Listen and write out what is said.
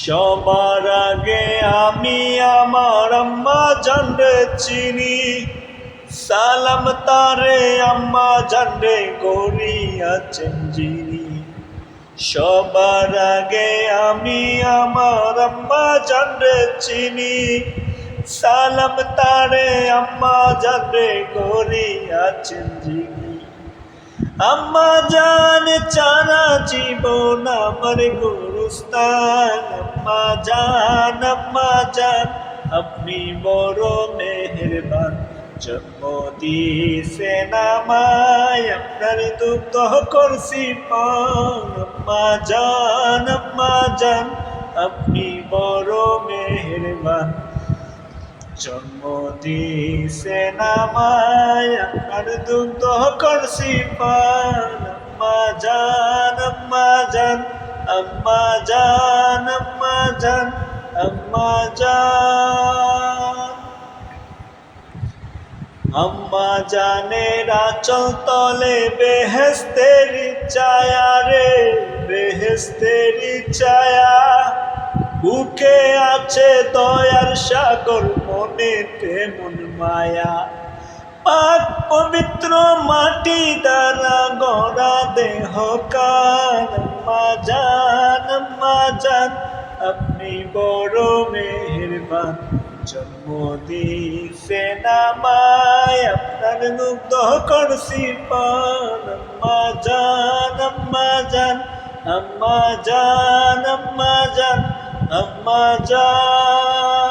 সবার আগে আমি আমার আম্মা জানরে চিনি, সালাম তারে আম্মা জানরে করিয়াছেন যিনি। সবার আগে আমি আমার আম্মা জানরে চিনি, সালাম তারে আম্মা জানরে করিয়াছেন যিনি। আম্মা জান চারা জীবন আমার গুরুস্থান। আম্মা জান আপনি বড় মেহেরবান, জন্ম দিয়েছেন আমায় আপনার দুগ্ধ করছি পান। আম্মা জান আপনি বড় মেহেরবান, জন্ম দিয়েছেন আমায় আপনার দুগ্ধ করছি পান। আম্মা জান আম্মা জান আম্মা জান। আম্মা জানের আঁচল তলে বেহেশতের ছায়া রে, বেহেশতের ছায়া। বুকে আছে দয়ার সাগর, মনে তেমন মায়া। পাক পবিত্র মাটি দ্বারা গড়া দেহ কান। আম্মা জান আপনি বড় মেহেরবান, জন্ম দিয়েছেন আমায় আপনার দুগ্ধ করছি পান। আম্মা জান আম্মা জান আম্মা জান।